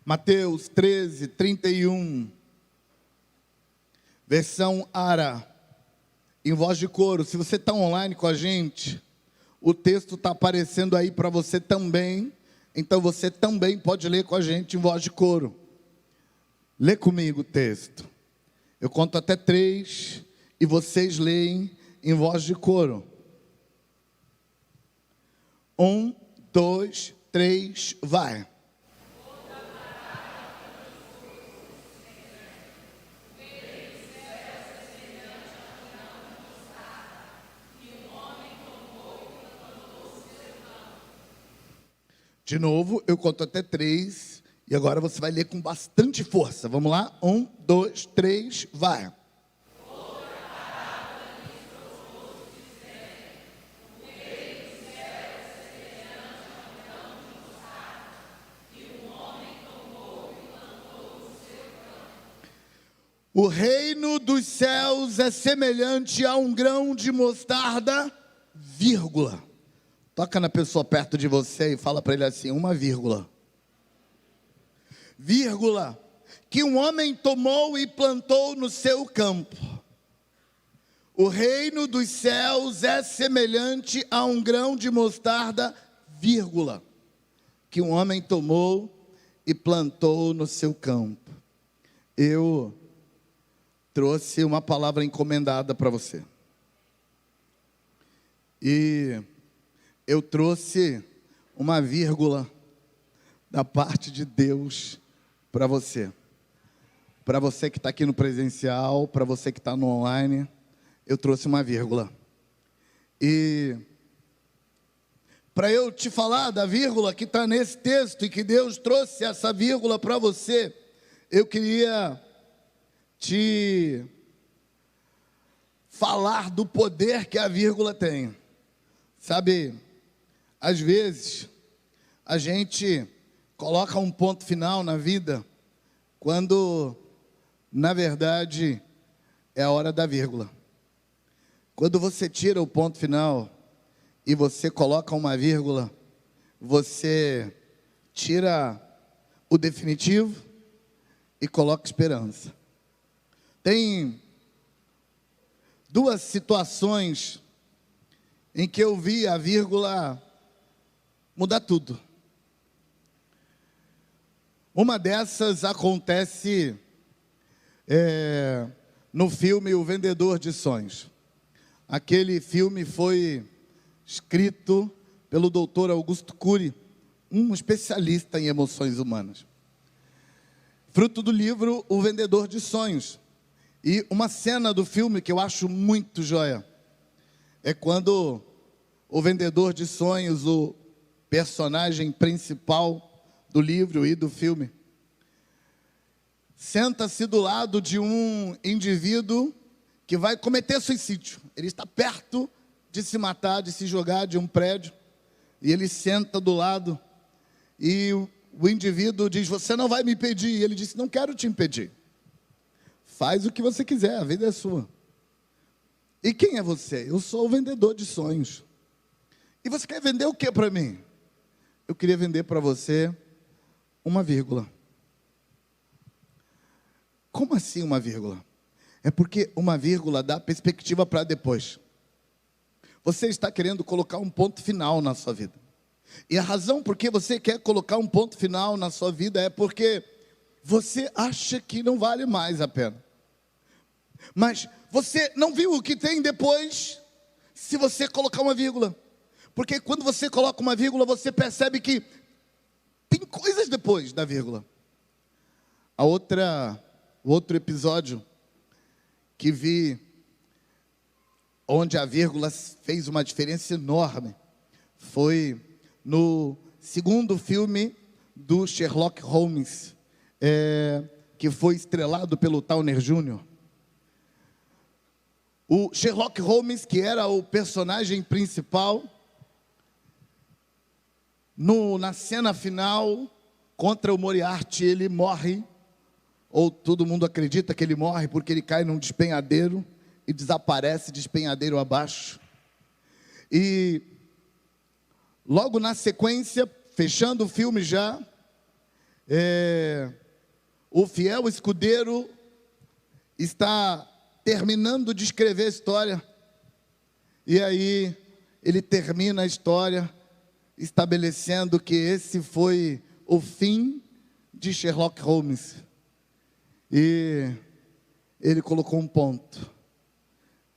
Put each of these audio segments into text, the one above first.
Mateus 13, 31, versão Ara, em voz de coro. Se você está online com a gente, o texto está aparecendo aí para você também, então você também pode ler com a gente em voz de coro. Lê comigo o texto. Eu conto até 3 e vocês leem em voz de coro. 1, 2, 3, vai. De novo, eu conto até 3 e agora você vai ler com bastante força. Vamos lá? 1, 2, 3, vai. O reino dos céus é semelhante a um grão de mostarda, vírgula. Toca na pessoa perto de você e fala para ele assim, uma vírgula. Vírgula, que um homem tomou e plantou no seu campo. O reino dos céus é semelhante a um grão de mostarda, vírgula, que um homem tomou e plantou no seu campo. Eu trouxe uma palavra encomendada para você. E eu trouxe uma vírgula da parte de Deus para você. Para você que está aqui no presencial, para você que está no online, eu trouxe uma vírgula. E para eu te falar da vírgula que está nesse texto e que Deus trouxe essa vírgula para você, eu queria te falar do poder que a vírgula tem. Sabe, às vezes a gente coloca um ponto final na vida quando, na verdade, é a hora da vírgula. Quando você tira o ponto final e você coloca uma vírgula, você tira o definitivo e coloca esperança. Tem 2 situações em que eu vi a vírgula mudar tudo. Uma dessas acontece no filme O Vendedor de Sonhos. Aquele filme foi escrito pelo Dr. Augusto Cury, um especialista em emoções humanas. Fruto do livro O Vendedor de Sonhos. E uma cena do filme que eu acho muito joia é quando o vendedor de sonhos, o personagem principal do livro e do filme, senta-se do lado de um indivíduo que vai cometer suicídio. Ele está perto de se matar, de se jogar de um prédio, e ele senta do lado, e o indivíduo diz, você não vai me impedir. E ele disse, não quero te impedir. Faz o que você quiser, a vida é sua. E quem é você? Eu sou o vendedor de sonhos. E você quer vender o que para mim? Eu queria vender para você uma vírgula. Como assim uma vírgula? É porque uma vírgula dá perspectiva para depois. Você está querendo colocar um ponto final na sua vida. E a razão por que você quer colocar um ponto final na sua vida é porque você acha que não vale mais a pena. Mas você não viu o que tem depois se você colocar uma vírgula. Porque quando você coloca uma vírgula, você percebe que tem coisas depois da vírgula. O outro episódio que vi, onde a vírgula fez uma diferença enorme, foi no segundo filme do Sherlock Holmes, que foi estrelado pelo Towner Jr. O Sherlock Holmes, que era o personagem principal, na cena final, contra o Moriarty, ele morre, ou todo mundo acredita que ele morre, porque ele cai num despenhadeiro e desaparece despenhadeiro abaixo. E logo na sequência, fechando o filme já, O fiel escudeiro está terminando de escrever a história, e aí ele termina a história estabelecendo que esse foi o fim de Sherlock Holmes, e ele colocou um ponto.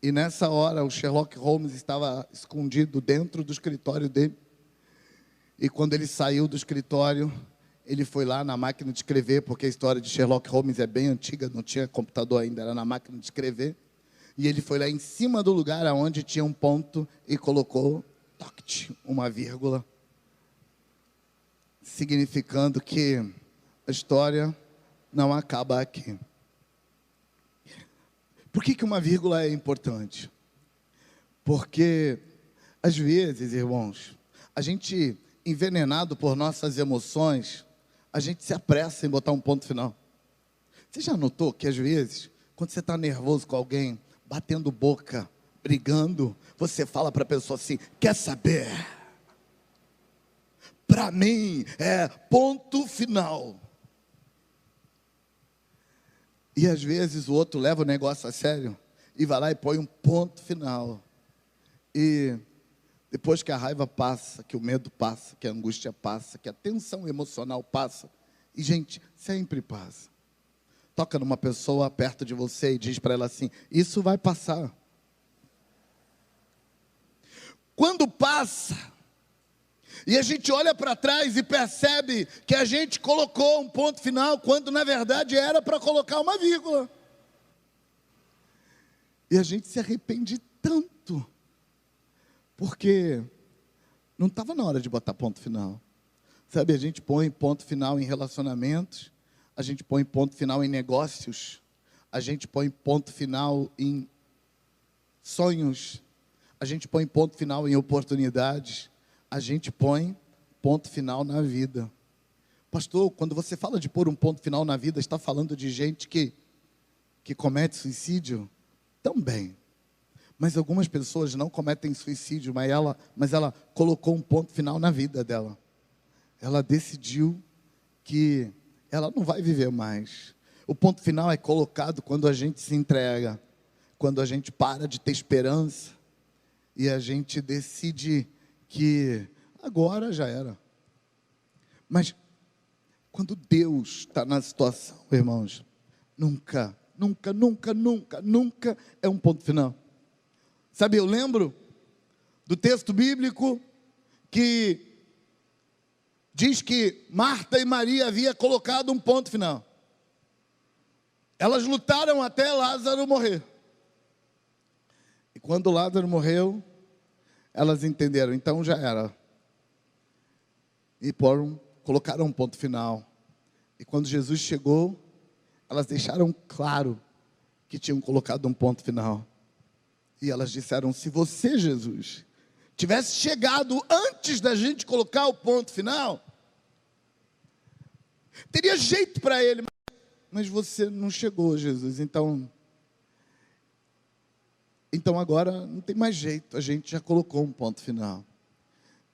E nessa hora o Sherlock Holmes estava escondido dentro do escritório dele, e quando ele saiu do escritório, ele foi lá na máquina de escrever, porque a história de Sherlock Holmes é bem antiga, não tinha computador ainda, era na máquina de escrever. E ele foi lá em cima do lugar onde tinha um ponto e colocou uma vírgula, significando que a história não acaba aqui. Por que uma vírgula é importante? Porque, às vezes, irmãos, a gente, envenenado por nossas emoções, a gente se apressa em botar um ponto final. Você já notou que, às vezes, quando você está nervoso com alguém, batendo boca, brigando, você fala para a pessoa assim: quer saber? Para mim é ponto final. E às vezes o outro leva o negócio a sério e vai lá e põe um ponto final. E depois que a raiva passa, que o medo passa, que a angústia passa, que a tensão emocional passa, e gente, sempre passa. Toca numa pessoa perto de você e diz para ela assim: isso vai passar. Quando passa, e a gente olha para trás e percebe que a gente colocou um ponto final, quando na verdade era para colocar uma vírgula. E a gente se arrepende tanto, porque não estava na hora de botar ponto final. Sabe, a gente põe ponto final em relacionamentos, a gente põe ponto final em negócios, a gente põe ponto final em sonhos, a gente põe ponto final em oportunidades, a gente põe ponto final na vida. Pastor, quando você fala de pôr um ponto final na vida, está falando de gente que comete suicídio? Também. Mas algumas pessoas não cometem suicídio, mas ela colocou um ponto final na vida dela. Ela decidiu que ela não vai viver mais. O ponto final é colocado quando a gente se entrega, quando a gente para de ter esperança e a gente decide que agora já era. Mas quando Deus está na situação, irmãos, nunca é um ponto final. Sabe, eu lembro do texto bíblico que diz que Marta e Maria haviam colocado um ponto final. Elas lutaram até Lázaro morrer. E quando Lázaro morreu, elas entenderam, então já era. E colocaram um ponto final. E quando Jesus chegou, elas deixaram claro que tinham colocado um ponto final. E elas disseram: se você, Jesus, tivesse chegado antes da gente colocar o ponto final, teria jeito para ele, mas você não chegou, Jesus, então agora não tem mais jeito, a gente já colocou um ponto final.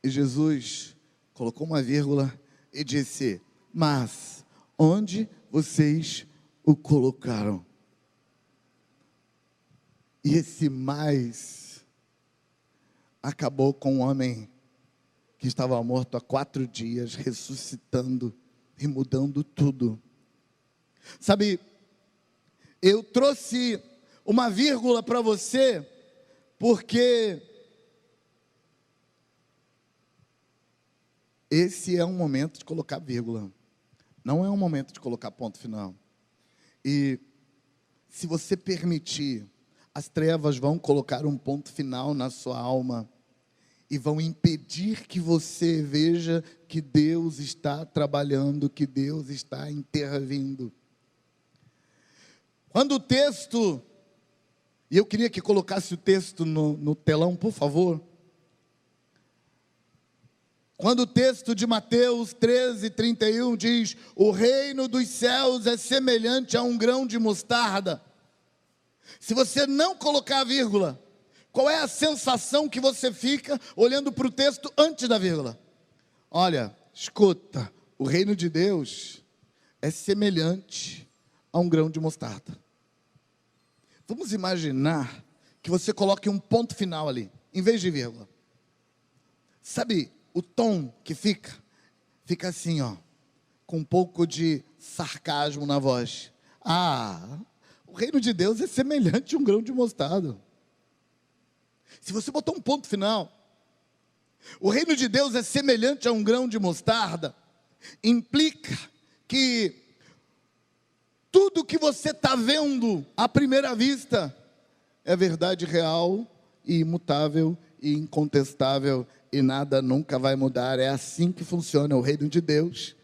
E Jesus colocou uma vírgula e disse: mas onde vocês o colocaram? E esse mais acabou com um homem que estava morto há 4 dias, ressuscitando e mudando tudo. Sabe, eu trouxe uma vírgula para você, porque esse é um momento de colocar vírgula, não é um momento de colocar ponto final. E se você permitir, as trevas vão colocar um ponto final na sua alma e vão impedir que você veja que Deus está trabalhando, que Deus está intervindo. Quando o texto, e eu queria que colocasse o texto no telão, por favor. Quando o texto de Mateus 13:31 diz: o reino dos céus é semelhante a um grão de mostarda. Se você não colocar a vírgula, qual é a sensação que você fica olhando para o texto antes da vírgula? Olha, escuta, o reino de Deus é semelhante a um grão de mostarda. Vamos imaginar que você coloque um ponto final ali, em vez de vírgula. Sabe o tom que fica? Fica assim, ó, com um pouco de sarcasmo na voz. Ah, o reino de Deus é semelhante a um grão de mostarda. Se você botar um ponto final, o reino de Deus é semelhante a um grão de mostarda, implica que tudo que você está vendo à primeira vista é verdade real e imutável e incontestável e nada nunca vai mudar. É assim que funciona o reino de Deus.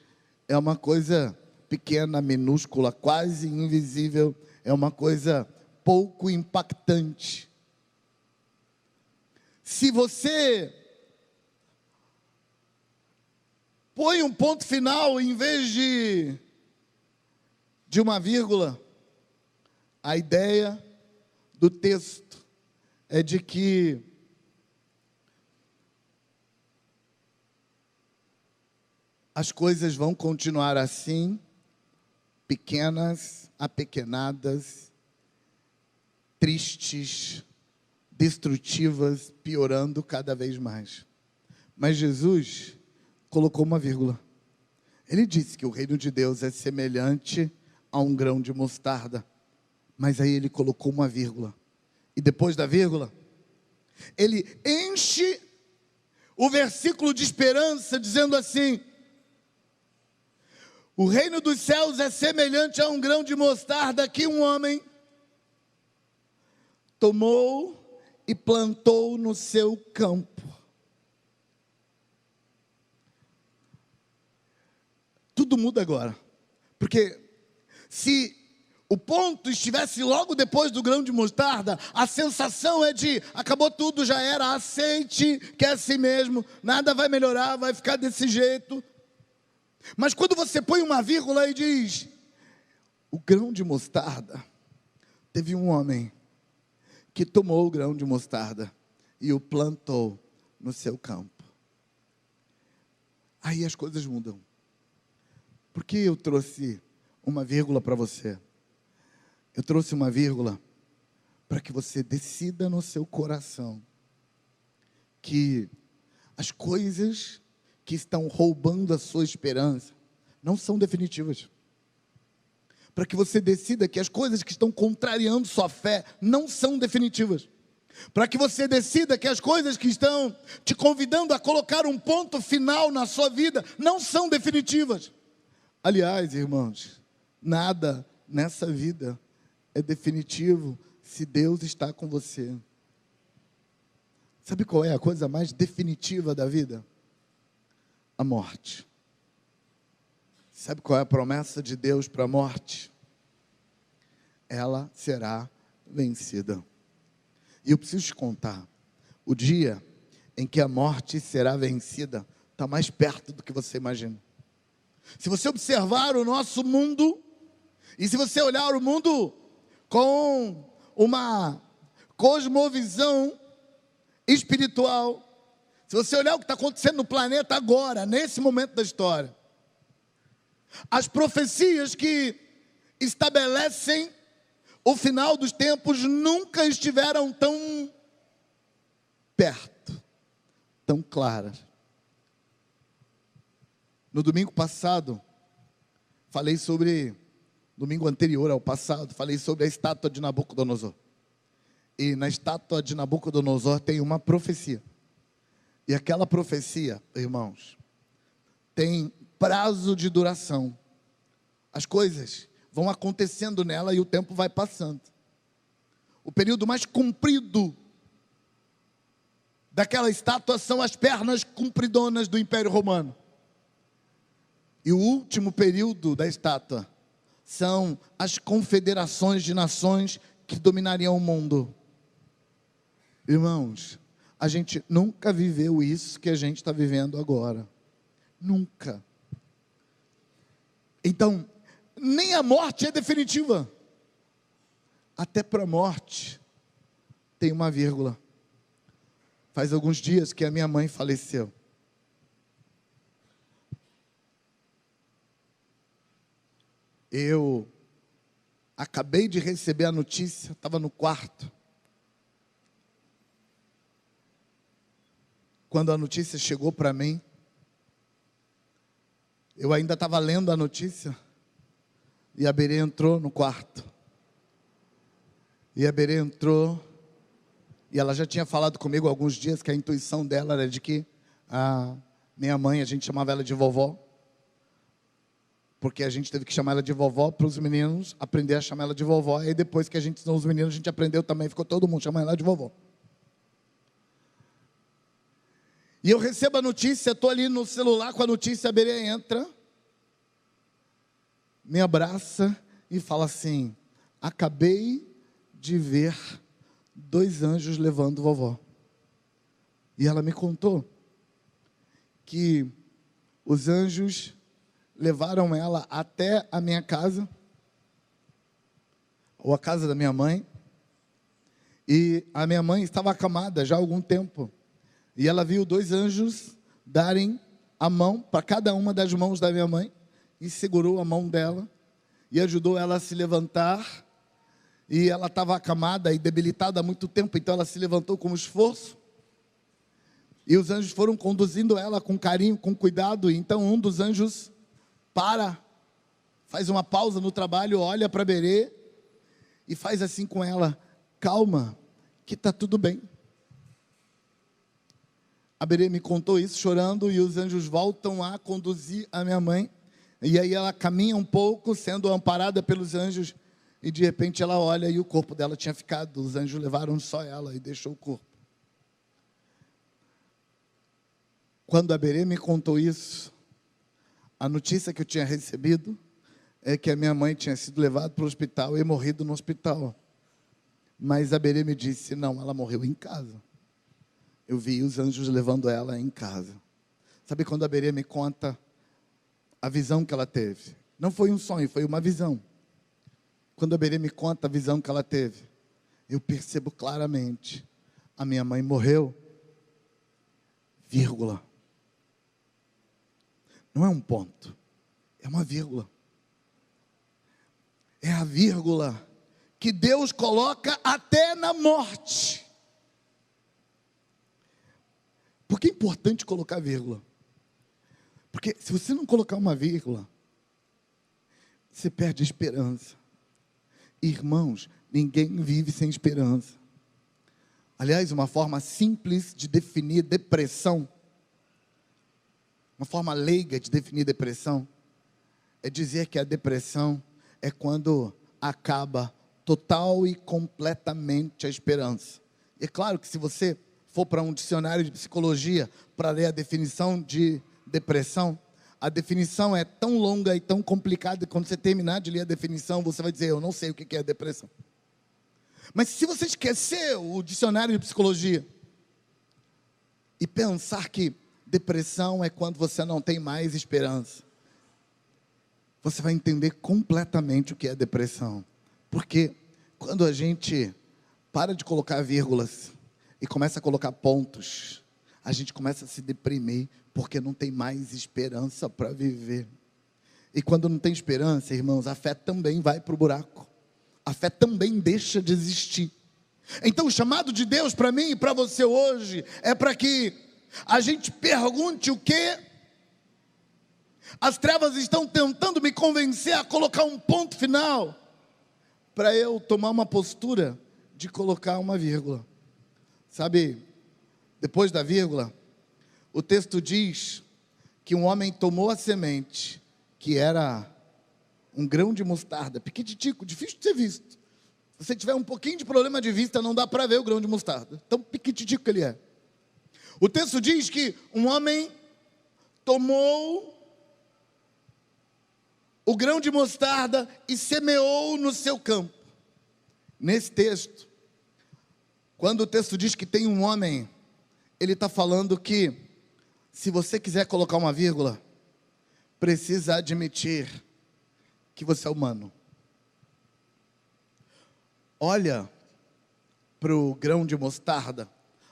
É uma coisa pequena, minúscula, quase invisível, é uma coisa pouco impactante. Se você põe um ponto final em vez de uma vírgula, a ideia do texto é de que as coisas vão continuar assim, pequenas, apequenadas, tristes, destrutivas, piorando cada vez mais. Mas Jesus colocou uma vírgula. Ele disse que o reino de Deus é semelhante a um grão de mostarda. Mas aí ele colocou uma vírgula. E depois da vírgula, ele enche o versículo de esperança, dizendo assim: o reino dos céus é semelhante a um grão de mostarda que um homem tomou e plantou no seu campo. Tudo muda agora. Porque se o ponto estivesse logo depois do grão de mostarda, a sensação é de acabou tudo, já era, aceite que é assim mesmo, nada vai melhorar, vai ficar desse jeito. Mas quando você põe uma vírgula e diz, o grão de mostarda, teve um homem que tomou o grão de mostarda e o plantou no seu campo. Aí as coisas mudam. Por que eu trouxe uma vírgula para você? Eu trouxe uma vírgula para que você decida no seu coração que as coisas que estão roubando a sua esperança não são definitivas. Para que você decida que as coisas que estão contrariando sua fé não são definitivas. Para que você decida que as coisas que estão te convidando a colocar um ponto final na sua vida não são definitivas. Aliás, irmãos, nada nessa vida é definitivo se Deus está com você. Sabe qual é a coisa mais definitiva da vida? A morte. Sabe qual é a promessa de Deus para a morte? Ela será vencida. E eu preciso te contar, o dia em que a morte será vencida está mais perto do que você imagina. Se você observar o nosso mundo, e se você olhar o mundo com uma cosmovisão espiritual, se você olhar o que está acontecendo no planeta agora, nesse momento da história, as profecias que estabelecem o final dos tempos nunca estiveram tão perto, tão claras. No domingo passado, domingo anterior ao passado, falei sobre a estátua de Nabucodonosor. E na estátua de Nabucodonosor tem uma profecia. E aquela profecia, irmãos, tem prazo de duração. As coisas vão acontecendo nela e o tempo vai passando. O período mais comprido daquela estátua são as pernas compridonas do Império Romano. E o último período da estátua são as confederações de nações que dominariam o mundo. Irmãos, a gente nunca viveu isso que a gente está vivendo agora. Nunca. Então, nem a morte é definitiva. Até para a morte tem uma vírgula. Faz alguns dias que a minha mãe faleceu. Eu acabei de receber a notícia, estava no quarto. Quando a notícia chegou para mim, eu ainda estava lendo a notícia, e a Berê entrou no quarto. E a Berê entrou, e ela já tinha falado comigo há alguns dias que a intuição dela era de que a minha mãe, a gente chamava ela de vovó, porque a gente teve que chamar ela de vovó para os meninos aprender a chamar ela de vovó, e depois que a gente ensinou os meninos, a gente aprendeu também, ficou todo mundo chamando ela de vovó. E eu recebo a notícia, estou ali no celular com a notícia, a Berê entra, me abraça e fala assim: acabei de ver 2 anjos levando vovó. E ela me contou que os anjos levaram ela até a minha casa, ou a casa da minha mãe, e a minha mãe estava acamada já há algum tempo, e ela viu 2 anjos darem a mão para cada uma das mãos da minha mãe, e segurou a mão dela, e ajudou ela a se levantar, e ela estava acamada e debilitada há muito tempo, então ela se levantou com esforço, e os anjos foram conduzindo ela com carinho, com cuidado, e então um dos anjos faz uma pausa no trabalho, olha para Berê, e faz assim com ela: calma, que está tudo bem. A Berê me contou isso chorando, e os anjos voltam a conduzir a minha mãe, e aí ela caminha um pouco, sendo amparada pelos anjos, e de repente ela olha e o corpo dela tinha ficado, os anjos levaram só ela e deixou o corpo. Quando a Berê me contou isso, a notícia que eu tinha recebido é que a minha mãe tinha sido levada para o hospital e morrido no hospital. Mas a Berê me disse: não, ela morreu em casa. Eu vi os anjos levando ela em casa. Sabe quando a Berê me conta a visão que ela teve? Não foi um sonho, foi uma visão. Quando a Berê me conta a visão que ela teve, eu percebo claramente: a minha mãe morreu, vírgula. Não é um ponto, é uma vírgula. É a vírgula que Deus coloca até na morte. Por que é importante colocar vírgula? Porque se você não colocar uma vírgula, você perde a esperança. Irmãos, ninguém vive sem esperança. Aliás, uma forma simples de definir depressão, uma forma leiga de definir depressão, é dizer que a depressão é quando acaba total e completamente a esperança. E é claro que se você for para um dicionário de psicologia para ler a definição de depressão, a definição é tão longa e tão complicada que quando você terminar de ler a definição, você vai dizer: eu não sei o que é depressão. Mas se você esquecer o dicionário de psicologia e pensar que depressão é quando você não tem mais esperança, você vai entender completamente o que é depressão. Porque quando a gente para de colocar vírgulas e começa a colocar pontos, a gente começa a se deprimir, porque não tem mais esperança para viver. E quando não tem esperança, irmãos, a fé também vai para o buraco. A fé também deixa de existir. Então o chamado de Deus para mim e para você hoje é para que a gente pergunte o que as trevas estão tentando me convencer a colocar um ponto final, para eu tomar uma postura de colocar uma vírgula. Sabe, depois da vírgula, o texto diz que um homem tomou a semente, que era um grão de mostarda, piquititico, difícil de ser visto. Se você tiver um pouquinho de problema de vista, não dá para ver o grão de mostarda, tão piquititico que ele é. O texto diz que um homem tomou o grão de mostarda e semeou no seu campo. Nesse texto, quando o texto diz que tem um homem, ele está falando que, se você quiser colocar uma vírgula, precisa admitir que você é humano. Olha para o grão de mostarda,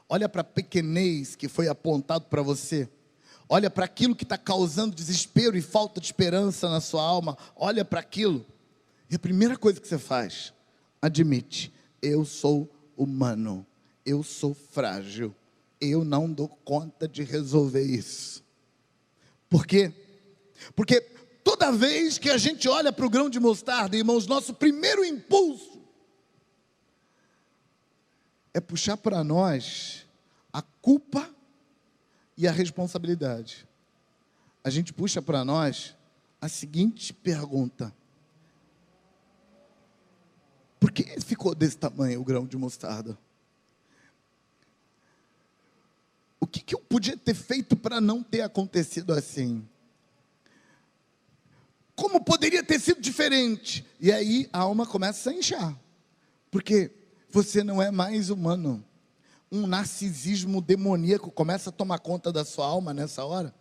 olha para a pequenez que foi apontado para você, olha para aquilo que está causando desespero e falta de esperança na sua alma, olha para aquilo, e a primeira coisa que você faz, admite: eu sou humano, eu sou frágil, eu não dou conta de resolver isso. Por quê? Porque toda vez que a gente olha para o grão de mostarda, irmãos, nosso primeiro impulso é puxar para nós a culpa e a responsabilidade. A gente puxa para nós a seguinte pergunta: por que ficou desse tamanho o grão de mostarda? O que eu podia ter feito para não ter acontecido assim? Como poderia ter sido diferente? E aí a alma começa a inchar, porque você não é mais humano. Um narcisismo demoníaco começa a tomar conta da sua alma nessa hora,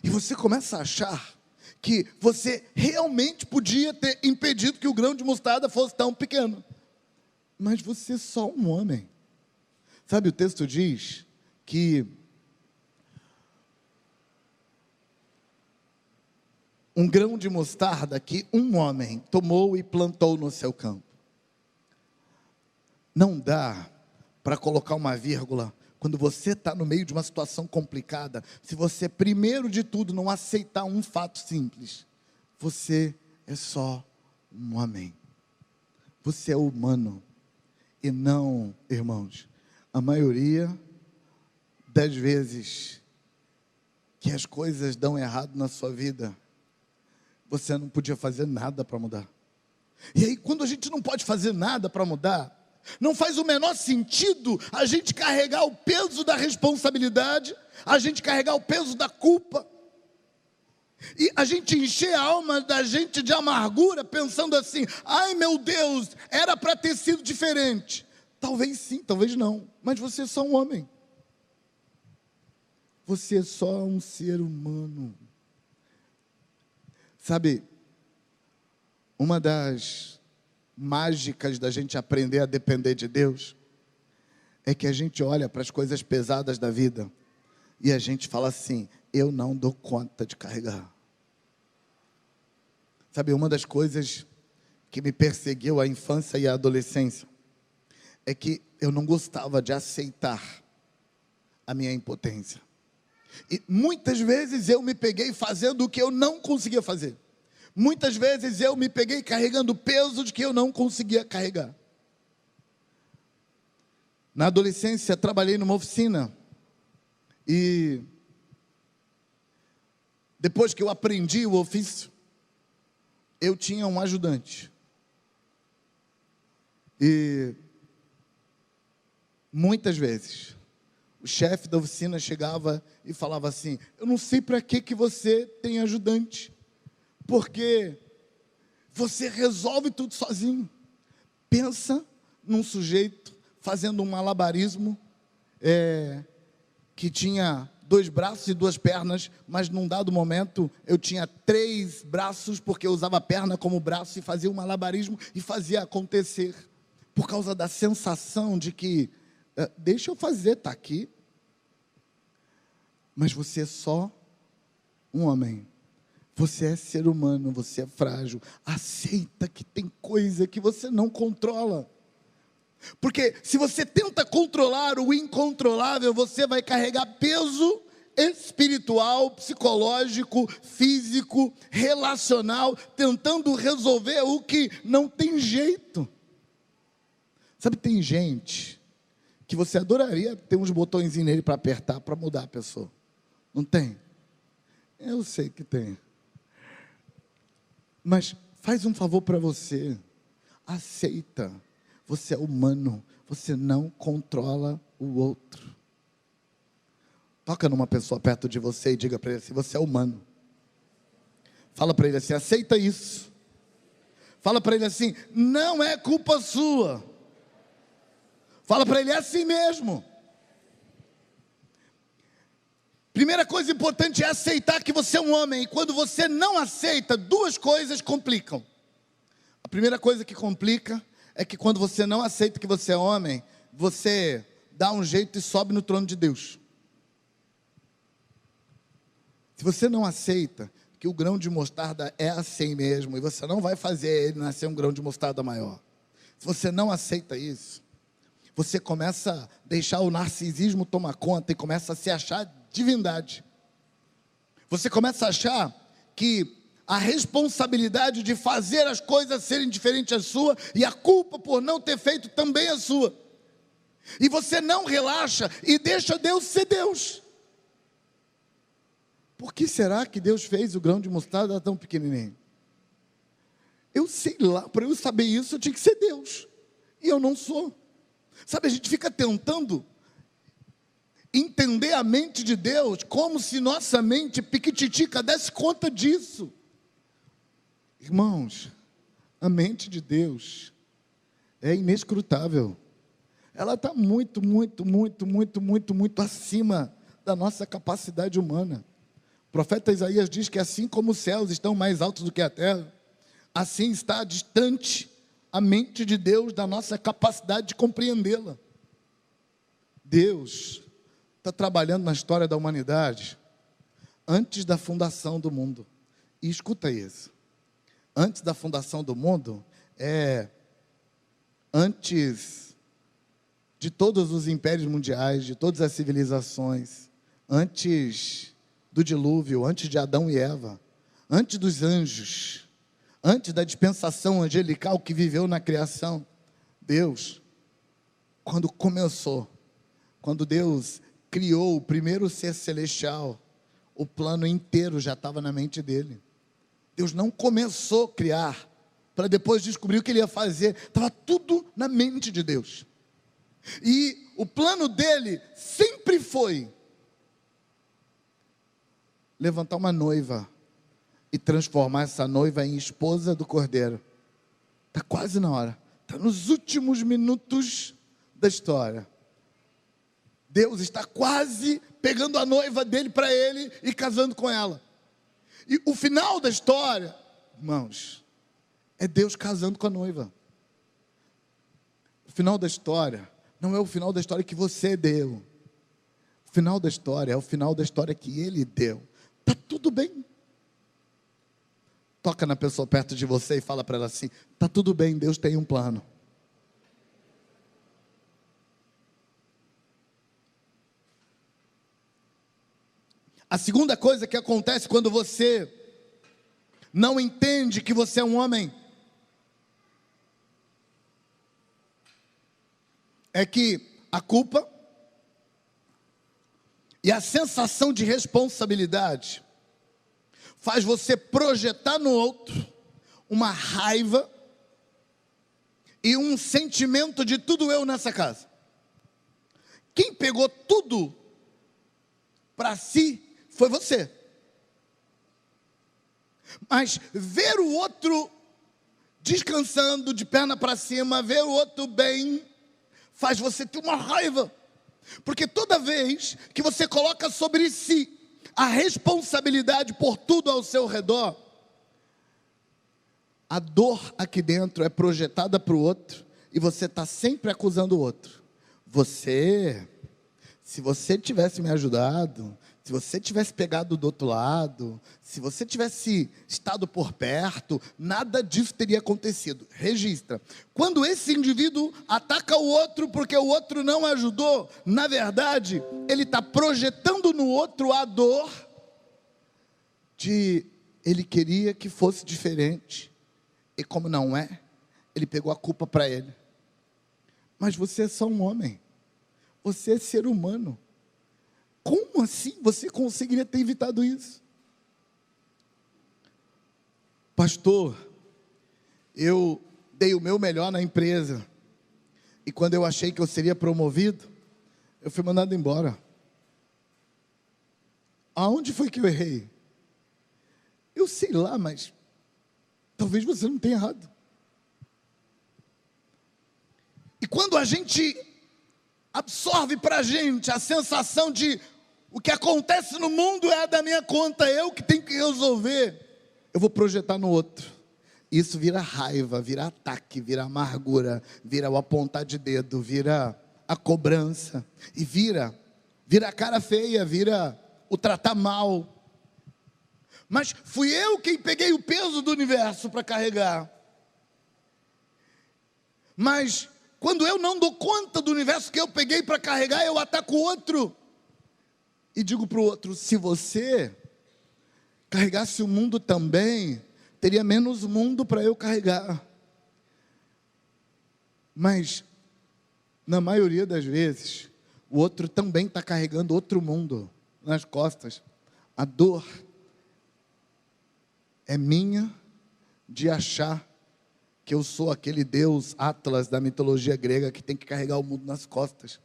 e você começa a achar que você realmente podia ter impedido que o grão de mostarda fosse tão pequeno, mas você é só um homem. Sabe, o texto diz que um grão de mostarda que um homem tomou e plantou no seu campo. Não dá para colocar uma vírgula quando você está no meio de uma situação complicada, se você, primeiro de tudo, não aceitar um fato simples: você é só um homem, você é humano. E não, irmãos, a maioria das vezes que as coisas dão errado na sua vida, você não podia fazer nada para mudar. E aí, quando a gente não pode fazer nada para mudar, não faz o menor sentido a gente carregar o peso da responsabilidade, a gente carregar o peso da culpa, e a gente encher a alma da gente de amargura, pensando assim: ai meu Deus, era para ter sido diferente. Talvez sim, talvez não, mas você é só um homem, você é só um ser humano. Sabe, uma das mágicas da gente aprender a depender de Deus é que a gente olha para as coisas pesadas da vida e a gente fala assim: eu não dou conta de carregar. Sabe, uma das coisas que me perseguiu a infância e a adolescência é que eu não gostava de aceitar a minha impotência. E muitas vezes eu me peguei fazendo o que eu não conseguia fazer. Muitas vezes eu me peguei carregando peso de que eu não conseguia carregar. Na adolescência trabalhei numa oficina, e depois que eu aprendi o ofício, eu tinha um ajudante. E muitas vezes o chefe da oficina chegava e falava assim: eu não sei para que você tem ajudante, porque você resolve tudo sozinho. Pensa num sujeito fazendo um malabarismo, que tinha 2 braços e 2 pernas, mas num dado momento eu tinha 3 braços, porque eu usava a perna como braço e fazia um malabarismo e fazia acontecer, por causa da sensação de que, deixa eu fazer, está aqui. Mas você é só um homem, você é ser humano, você é frágil. Aceita que tem coisa que você não controla, porque se você tenta controlar o incontrolável, você vai carregar peso espiritual, psicológico, físico, relacional, tentando resolver o que não tem jeito. Sabe, tem gente que você adoraria ter uns botõezinhos nele para apertar, para mudar a pessoa. Não tem? Eu sei que tem. Mas faz um favor para você, aceita. Você é humano, você não controla o outro. Toca numa pessoa perto de você e diga para ele assim: você é humano. Fala para ele assim: aceita isso. Fala para ele assim: não é culpa sua. Fala para ele: é assim mesmo. Primeira coisa importante é aceitar que você é um homem. E quando você não aceita, 2 coisas complicam. A primeira coisa que complica é que quando você não aceita que você é homem, você dá um jeito e sobe no trono de Deus. Se você não aceita que o grão de mostarda é assim mesmo, e você não vai fazer ele nascer um grão de mostarda maior, se você não aceita isso, você começa a deixar o narcisismo tomar conta e começa a se achar divindade. Você começa a achar que a responsabilidade de fazer as coisas serem diferentes é sua, e a culpa por não ter feito também é sua. E você não relaxa e deixa Deus ser Deus. Por que será que Deus fez o grão de mostarda tão pequenininho? Eu sei lá, para eu saber isso eu tinha que ser Deus, e eu não sou. Sabe, a gente fica tentando entender a mente de Deus como se nossa mente piquititica desse conta disso. Irmãos, a mente de Deus é inescrutável. Ela está muito acima da nossa capacidade humana. O profeta Isaías diz que assim como os céus estão mais altos do que a terra, assim está distante a mente de Deus da nossa capacidade de compreendê-la. Deus está trabalhando na história da humanidade antes da fundação do mundo. E escuta isso. Antes da fundação do mundo, antes de todos os impérios mundiais, de todas as civilizações, antes do dilúvio, antes de Adão e Eva, antes dos anjos, antes da dispensação angelical que viveu na criação, Deus, quando Deus criou o primeiro ser celestial, o plano inteiro já estava na mente dele. Deus não começou a criar para depois descobrir o que ele ia fazer. Estava tudo na mente de Deus. E o plano dele sempre foi levantar uma noiva e transformar essa noiva em esposa do Cordeiro. Está quase na hora. Está nos últimos minutos da história. Deus está quase pegando a noiva dele para ele e casando com ela. E o final da história, irmãos, é Deus casando com a noiva. O final da história não é o final da história que você deu. O final da história é o final da história que Ele deu. Está tudo bem. Toca na pessoa perto de você e fala para ela assim: está tudo bem, Deus tem um plano. A segunda coisa que acontece quando você não entende que você é um homem é que a culpa e a sensação de responsabilidade faz você projetar no outro uma raiva e um sentimento de tudo eu nessa casa. Quem pegou tudo para si foi você. Mas ver o outro descansando, de perna para cima, ver o outro bem, faz você ter uma raiva. Porque toda vez que você coloca sobre si a responsabilidade por tudo ao seu redor, a dor aqui dentro é projetada para o outro e você está sempre acusando o outro. Se você tivesse me ajudado, se você tivesse pegado do outro lado, se você tivesse estado por perto, nada disso teria acontecido. Registra. Quando esse indivíduo ataca o outro porque o outro não ajudou, na verdade, ele está projetando no outro a dor de ele queria que fosse diferente. E como não é, ele pegou a culpa para ele. Mas você é só um homem. Você é ser humano. Como assim você conseguiria ter evitado isso? Pastor, eu dei o meu melhor na empresa. E quando eu achei que eu seria promovido, eu fui mandado embora. Aonde foi que eu errei? Eu sei lá, mas talvez você não tenha errado. E quando a gente absorve para a gente a sensação de o que acontece no mundo é da minha conta, eu que tenho que resolver, eu vou projetar no outro. Isso vira raiva, vira ataque, vira amargura, vira o apontar de dedo, vira a cobrança, e vira a cara feia, vira o tratar mal. Mas fui eu quem peguei o peso do universo para carregar. Mas quando eu não dou conta do universo que eu peguei para carregar, eu ataco o outro. E digo para o outro: se você carregasse o mundo também, teria menos mundo para eu carregar. Mas, na maioria das vezes, o outro também está carregando outro mundo nas costas. A dor é minha de achar que eu sou aquele deus Atlas da mitologia grega que tem que carregar o mundo nas costas.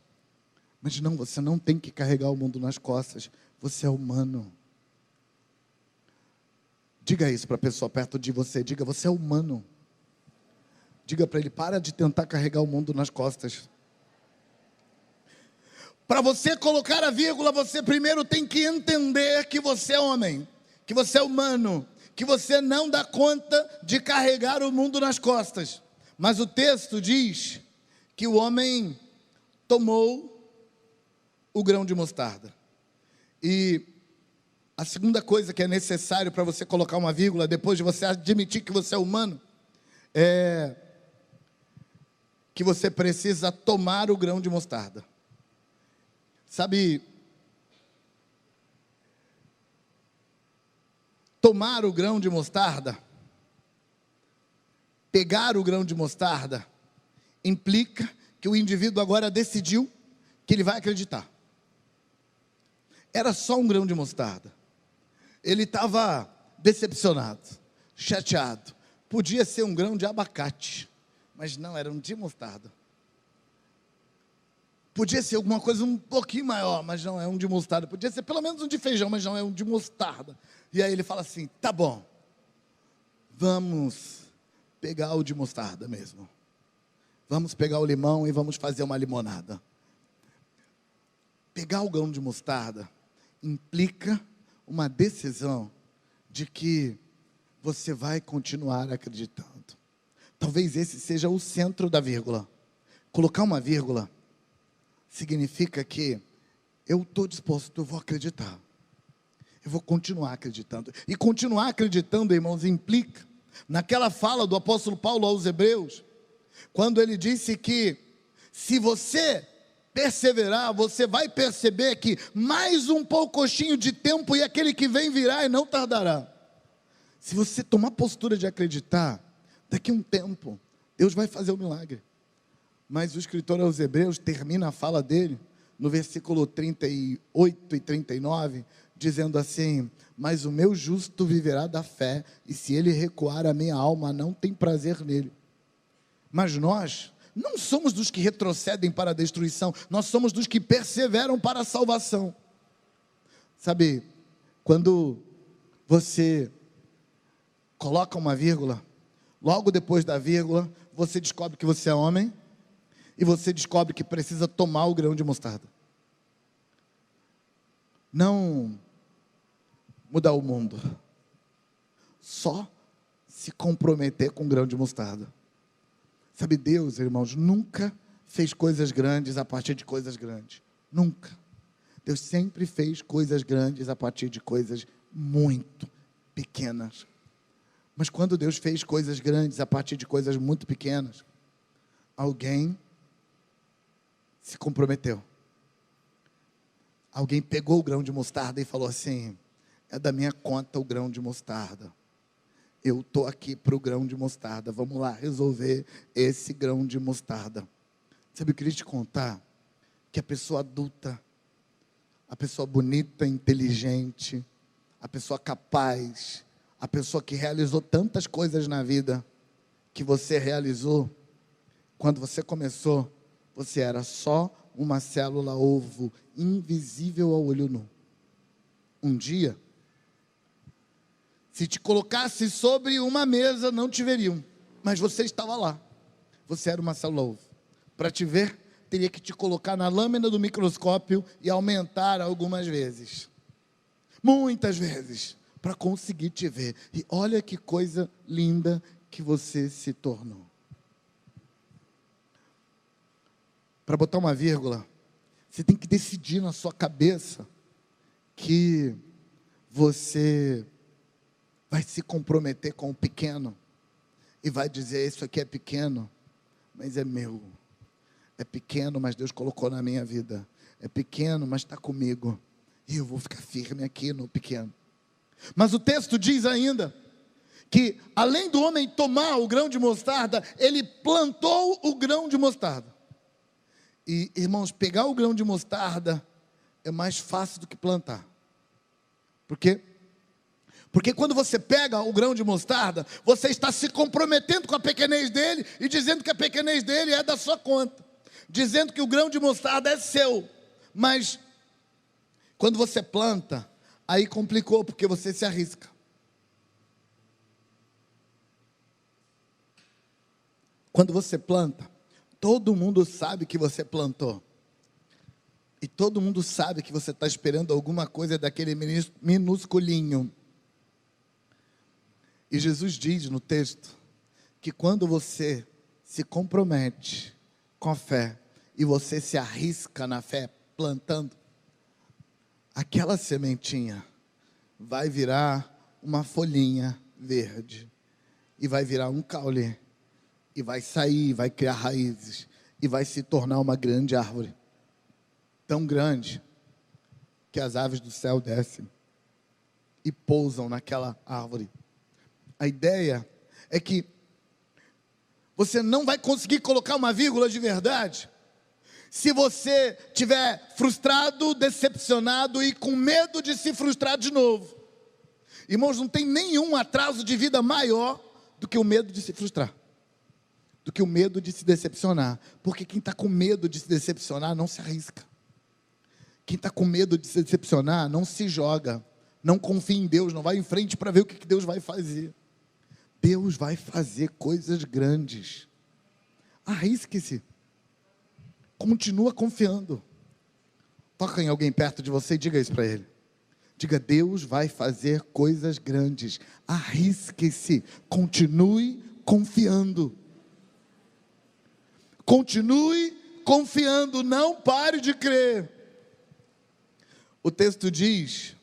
Mas não, você não tem que carregar o mundo nas costas. Você é humano. Diga isso para a pessoa perto de você. Diga: você é humano. Diga para ele: para de tentar carregar o mundo nas costas. Para você colocar a vírgula, você primeiro tem que entender que você é homem, que você é humano, que você não dá conta de carregar o mundo nas costas. Mas o texto diz que o homem tomou o grão de mostarda. E a segunda coisa que é necessário para você colocar uma vírgula, depois de você admitir que você é humano, é que você precisa tomar o grão de mostarda. Sabe, tomar o grão de mostarda, pegar o grão de mostarda, implica que o indivíduo agora decidiu que ele vai acreditar. Era só um grão de mostarda. Ele estava decepcionado, chateado. Podia ser um grão de abacate, mas não, era um de mostarda. Podia ser alguma coisa um pouquinho maior, mas não é um de mostarda. Podia ser pelo menos um de feijão, mas não é um de mostarda. E aí ele fala assim: tá bom, vamos pegar o de mostarda mesmo. Vamos pegar o limão e vamos fazer uma limonada. Pegar o grão de mostarda implica uma decisão de que você vai continuar acreditando. Talvez esse seja o centro da vírgula. Colocar uma vírgula significa que eu estou disposto, eu vou acreditar. Eu vou continuar acreditando. E continuar acreditando, irmãos, implica, naquela fala do apóstolo Paulo aos Hebreus, quando ele disse que se você perseverar, você vai perceber que mais um poucochinho de tempo e aquele que vem virá e não tardará. Se você tomar postura de acreditar, daqui a um tempo, Deus vai fazer o milagre. Mas o escritor aos Hebreus termina a fala dele, no versículo 38 e 39, dizendo assim: mas o meu justo viverá da fé, e se ele recuar, a minha alma não tem prazer nele. Mas nós não somos dos que retrocedem para a destruição, nós somos dos que perseveram para a salvação. Sabe, quando você coloca uma vírgula, logo depois da vírgula, você descobre que você é homem, e você descobre que precisa tomar o grão de mostarda. Não mudar o mundo, só se comprometer com o grão de mostarda. Sabe, Deus, irmãos, nunca fez coisas grandes a partir de coisas grandes. Nunca. Deus sempre fez coisas grandes a partir de coisas muito pequenas. Mas quando Deus fez coisas grandes a partir de coisas muito pequenas, alguém se comprometeu. Alguém pegou o grão de mostarda e falou assim: é da minha conta o grão de mostarda. Eu estou aqui para o grão de mostarda. Vamos lá resolver esse grão de mostarda. Sabe, eu queria te contar que a pessoa adulta, a pessoa bonita, inteligente, a pessoa capaz, a pessoa que realizou tantas coisas na vida que você realizou, quando você começou, você era só uma célula ovo, invisível ao olho nu. Um dia, se te colocasse sobre uma mesa, não te veriam, mas você estava lá. Você era uma célula ovo. Para te ver, teria que te colocar na lâmina do microscópio e aumentar algumas vezes. Muitas vezes, para conseguir te ver. E olha que coisa linda que você se tornou. Para botar uma vírgula, você tem que decidir na sua cabeça que você vai se comprometer com o pequeno e vai dizer: isso aqui é pequeno, mas é meu. É pequeno, mas Deus colocou na minha vida. É pequeno, mas está comigo. E eu vou ficar firme aqui no pequeno. Mas o texto diz ainda que, além do homem tomar o grão de mostarda, ele plantou o grão de mostarda. E, irmãos, pegar o grão de mostarda é mais fácil do que plantar. Por quê? Porque quando você pega o grão de mostarda, você está se comprometendo com a pequenez dele e dizendo que a pequenez dele é da sua conta. Dizendo que o grão de mostarda é seu. Mas, quando você planta, aí complicou, porque você se arrisca. Quando você planta, todo mundo sabe que você plantou. E todo mundo sabe que você está esperando alguma coisa daquele minusculinho. E Jesus diz no texto que quando você se compromete com a fé e você se arrisca na fé plantando, aquela sementinha vai virar uma folhinha verde e vai virar um caule e vai sair, vai criar raízes e vai se tornar uma grande árvore, tão grande que as aves do céu descem e pousam naquela árvore. A ideia é que você não vai conseguir colocar uma vírgula de verdade se você estiver frustrado, decepcionado e com medo de se frustrar de novo. Irmãos, não tem nenhum atraso de vida maior do que o medo de se frustrar, do que o medo de se decepcionar. Porque quem está com medo de se decepcionar não se arrisca. Quem está com medo de se decepcionar não se joga, não confia em Deus, não vai em frente para ver o que Deus vai fazer. Deus vai fazer coisas grandes. Arrisque-se. Continua confiando. Toca em alguém perto de você e diga isso para ele. Diga: Deus vai fazer coisas grandes. Arrisque-se. Continue confiando. Continue confiando. Não pare de crer. O texto diz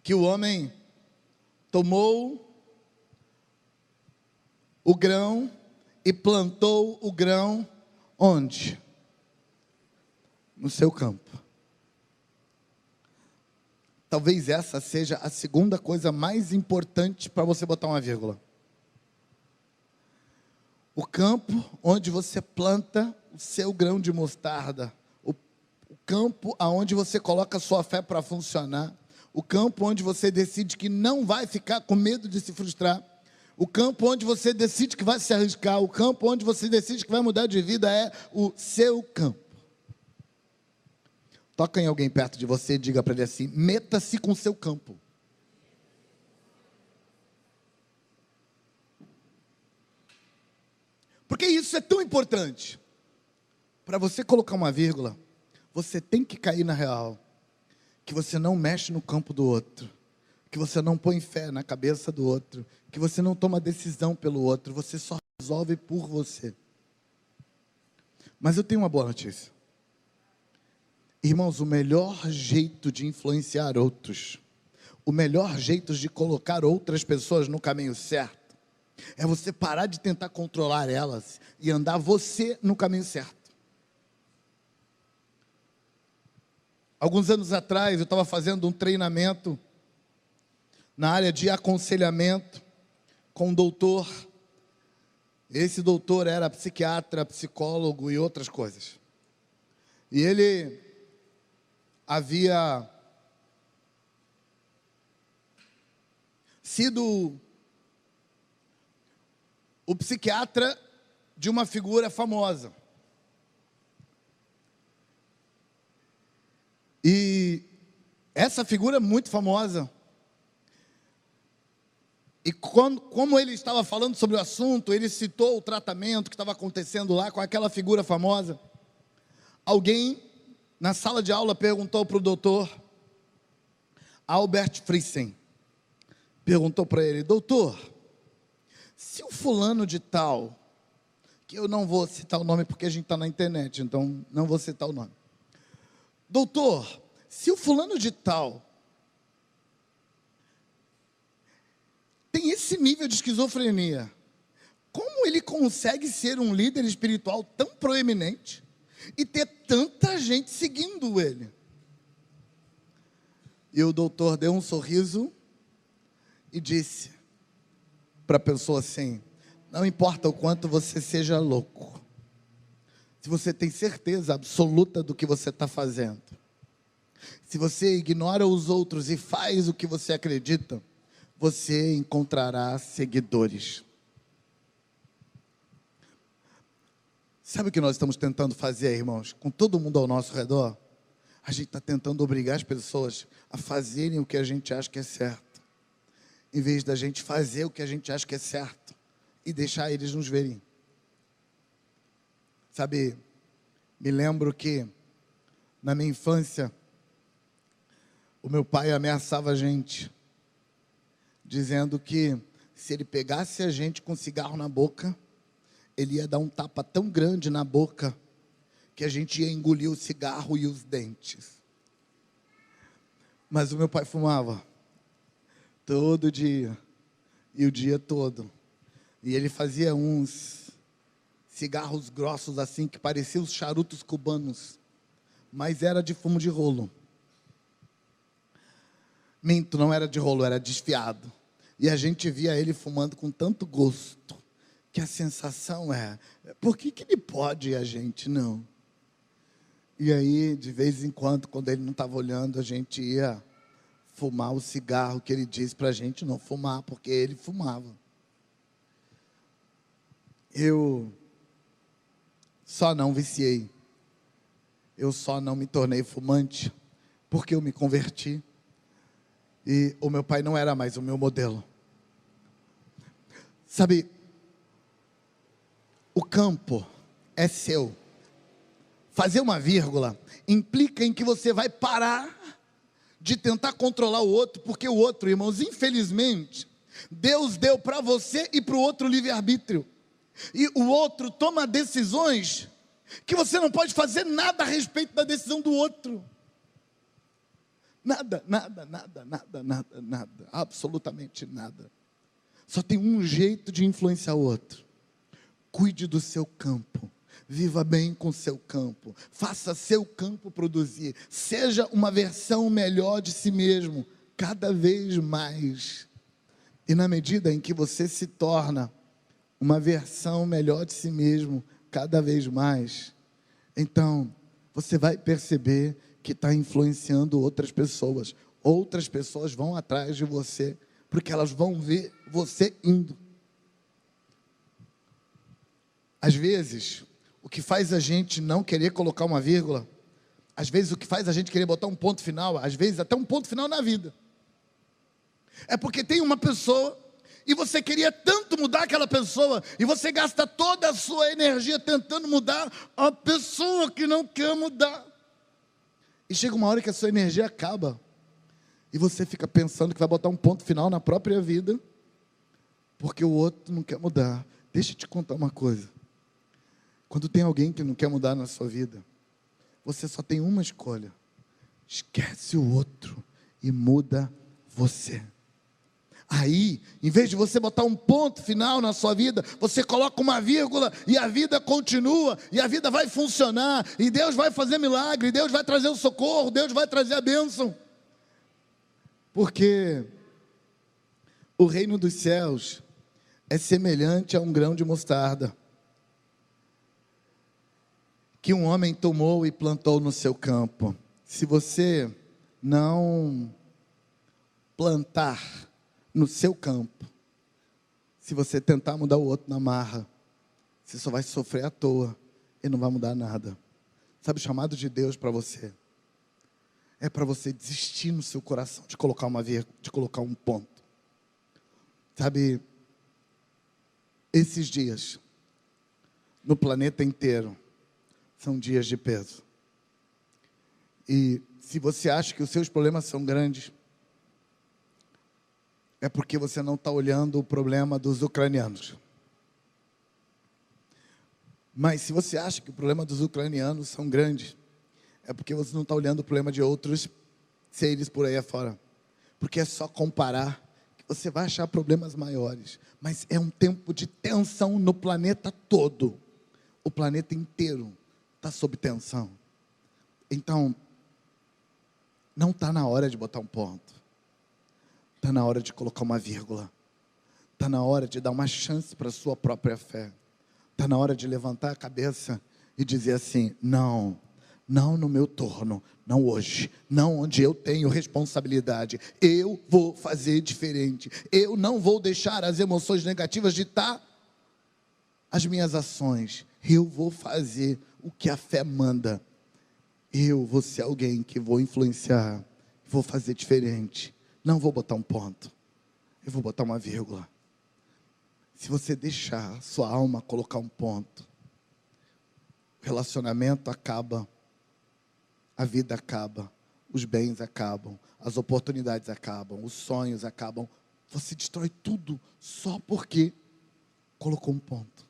que o homem tomou o grão e plantou o grão onde? No seu campo. Talvez essa seja a segunda coisa mais importante para você botar uma vírgula. O campo onde você planta o seu grão de mostarda. O campo onde você coloca a sua fé para funcionar. O campo onde você decide que não vai ficar com medo de se frustrar. O campo onde você decide que vai se arriscar. O campo onde você decide que vai mudar de vida é o seu campo. Toca em alguém perto de você e diga para ele assim: meta-se com o seu campo. Porque isso é tão importante. Para você colocar uma vírgula, você tem que cair na real. Que você não mexe no campo do outro. Que você não põe fé na cabeça do outro. Que você não toma decisão pelo outro. Você só resolve por você. Mas eu tenho uma boa notícia. Irmãos, o melhor jeito de influenciar outros, o melhor jeito de colocar outras pessoas no caminho certo, é você parar de tentar controlar elas e andar você no caminho certo. Alguns anos atrás, eu estava fazendo um treinamento na área de aconselhamento com um doutor. Esse doutor era psiquiatra, psicólogo e outras coisas. E ele havia sido o psiquiatra de uma figura famosa. E essa figura muito famosa, e como ele estava falando sobre o assunto, ele citou o tratamento que estava acontecendo lá com aquela figura famosa. Alguém na sala de aula perguntou para o doutor Albert Friesen, perguntou para ele: doutor, se o fulano de tal, que eu não vou citar o nome porque a gente está na internet, então não vou citar o nome. Doutor, se o fulano de tal esse nível de esquizofrenia, como ele consegue ser um líder espiritual tão proeminente e ter tanta gente seguindo ele? E o doutor deu um sorriso e disse para a pessoa assim: não importa o quanto você seja louco, se você tem certeza absoluta do que você está fazendo, se você ignora os outros e faz o que você acredita, você encontrará seguidores. Sabe o que nós estamos tentando fazer, irmãos? Com todo mundo ao nosso redor, a gente está tentando obrigar as pessoas a fazerem o que a gente acha que é certo, em vez da gente fazer o que a gente acha que é certo e deixar eles nos verem. Sabe, me lembro que na minha infância, o meu pai ameaçava a gente, dizendo que se ele pegasse a gente com cigarro na boca, ele ia dar um tapa tão grande na boca que a gente ia engolir o cigarro e os dentes. Mas o meu pai fumava todo dia e o dia todo. E ele fazia uns cigarros grossos assim, que pareciam os charutos cubanos, mas era de fumo de rolo. Minto, não era de rolo, era desfiado. E a gente via ele fumando com tanto gosto, que a sensação é: por que ele pode e a gente não? E aí, de vez em quando, quando ele não estava olhando, a gente ia fumar o cigarro que ele disse para a gente não fumar, porque ele fumava. Eu só não viciei, eu só não me tornei fumante, porque eu me converti, e o meu pai não era mais o meu modelo. Sabe, o campo é seu. Fazer uma vírgula implica em que você vai parar de tentar controlar o outro, porque o outro, irmãos, infelizmente, Deus deu para você e para o outro livre-arbítrio. E o outro toma decisões que você não pode fazer nada a respeito da decisão do outro. Nada, absolutamente nada. Só tem um jeito de influenciar o outro: cuide do seu campo, viva bem com seu campo, faça seu campo produzir, seja uma versão melhor de si mesmo, cada vez mais. E na medida em que você se torna uma versão melhor de si mesmo, cada vez mais, então você vai perceber que está influenciando outras pessoas vão atrás de você, porque elas vão ver você indo. Às vezes, o que faz a gente não querer colocar uma vírgula, às vezes o que faz a gente querer botar um ponto final, às vezes até um ponto final na vida, é porque tem uma pessoa, e você queria tanto mudar aquela pessoa, e você gasta toda a sua energia tentando mudar a pessoa que não quer mudar. E chega uma hora que a sua energia acaba, e você fica pensando que vai botar um ponto final na própria vida, porque o outro não quer mudar. Deixa eu te contar uma coisa: quando tem alguém que não quer mudar na sua vida, você só tem uma escolha: esquece o outro e muda você. Aí, em vez de você botar um ponto final na sua vida, você coloca uma vírgula e a vida continua, e a vida vai funcionar, e Deus vai fazer milagre, Deus vai trazer o socorro, Deus vai trazer a bênção. Porque o reino dos céus é semelhante a um grão de mostarda, que um homem tomou e plantou no seu campo. Se você não plantar no seu campo, se você tentar mudar o outro na marra, você só vai sofrer à toa e não vai mudar nada. Sabe, o chamado de Deus para você é para você desistir no seu coração de colocar uma vírgula, de colocar um ponto. Sabe, esses dias no planeta inteiro são dias de peso. E se você acha que os seus problemas são grandes, é porque você não está olhando o problema dos ucranianos. Mas se você acha que o problema dos ucranianos são grandes, é porque você não está olhando o problema de outros seres por aí afora. Porque é só comparar que você vai achar problemas maiores, mas é um tempo de tensão no planeta todo. O planeta inteiro está sob tensão. Então, não está na hora de botar um ponto. Está na hora de colocar uma vírgula. Está na hora de dar uma chance para a sua própria fé. Está na hora de levantar a cabeça e dizer assim: não, não no meu turno, não hoje, não onde eu tenho responsabilidade. Eu vou fazer diferente. Eu não vou deixar as emoções negativas ditar as minhas ações. Eu vou fazer o que a fé manda. Eu vou ser alguém que vou influenciar, vou fazer diferente. Não vou botar um ponto, eu vou botar uma vírgula. Se você deixar sua alma colocar um ponto, o relacionamento acaba, a vida acaba, os bens acabam, as oportunidades acabam, os sonhos acabam. Você destrói tudo só porque colocou um ponto.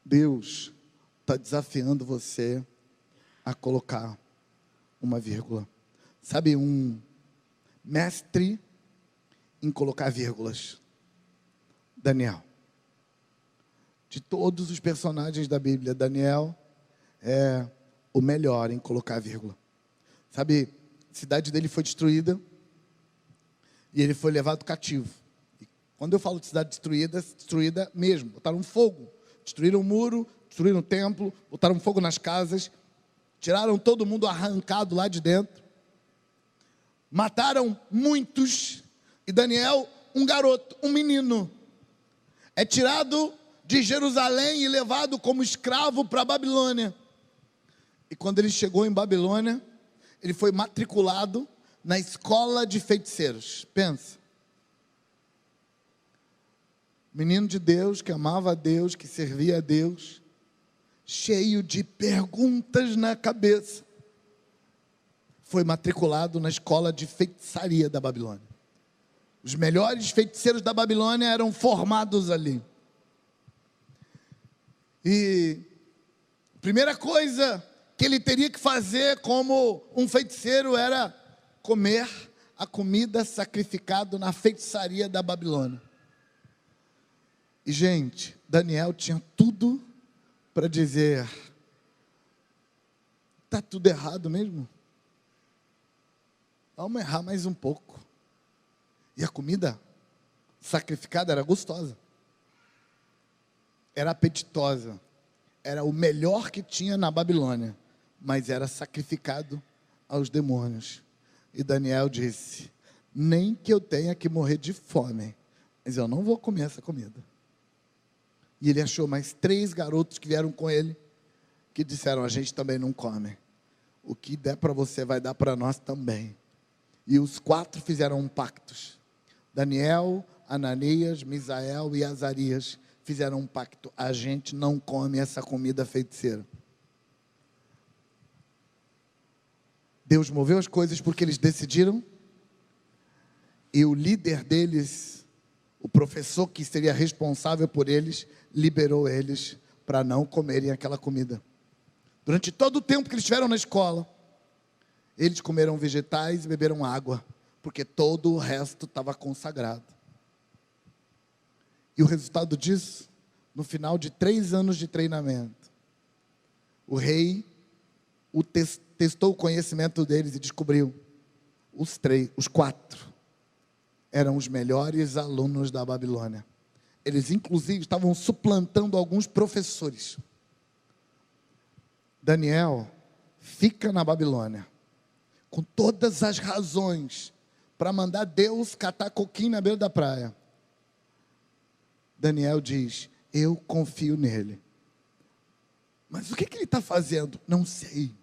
Deus está desafiando você a colocar uma vírgula. Sabe, um mestre em colocar vírgulas? Daniel. De todos os personagens da Bíblia, Daniel é o melhor em colocar vírgula. Sabe, a cidade dele foi destruída e ele foi levado cativo. E quando eu falo de cidade destruída, destruída mesmo. Botaram fogo, destruíram o muro, destruíram o templo, botaram fogo nas casas, tiraram todo mundo arrancado lá de dentro, mataram muitos, e Daniel, um garoto, um menino, é tirado de Jerusalém e levado como escravo para a Babilônia. E quando ele chegou em Babilônia, ele foi matriculado na escola de feiticeiros. Pensa. Menino de Deus, que amava a Deus, que servia a Deus, cheio de perguntas na cabeça, foi matriculado na escola de feitiçaria da Babilônia. Os melhores feiticeiros da Babilônia eram formados ali. E a primeira coisa que ele teria que fazer como um feiticeiro era comer a comida sacrificada na feitiçaria da Babilônia. E, gente, Daniel tinha tudo para dizer: está tudo errado mesmo? Vamos errar mais um pouco. E a comida sacrificada era gostosa, era apetitosa, era o melhor que tinha na Babilônia, mas era sacrificado aos demônios. E Daniel disse: nem que eu tenha que morrer de fome, mas eu não vou comer essa comida. E ele achou mais 3 garotos que vieram com ele, que disseram: a gente também não come. O que der para você vai dar para nós também. E os 4 fizeram um pacto. Daniel, Ananias, Misael e Azarias fizeram um pacto: a gente não come essa comida feiticeira. Deus moveu as coisas porque eles decidiram, e o líder deles, o professor que seria responsável por eles, liberou eles para não comerem aquela comida. Durante todo o tempo que eles estiveram na escola, eles comeram vegetais e beberam água, porque todo o resto estava consagrado. E o resultado disso, no final de 3 anos de treinamento, o rei testou o conhecimento deles e descobriu: os 4 eram os melhores alunos da Babilônia. Eles, inclusive, estavam suplantando alguns professores. Daniel fica na Babilônia, com todas as razões para mandar Deus catar coquinho na beira da praia. Daniel diz: eu confio nele. Mas o que ele está fazendo? Não sei.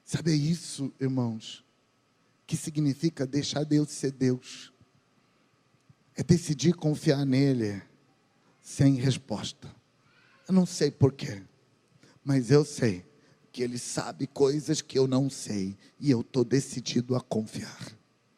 Sabe isso, irmãos, que significa deixar Deus ser Deus? É decidir confiar nele sem resposta. Eu não sei porquê, mas eu sei que ele sabe coisas que eu não sei, e eu estou decidido a confiar.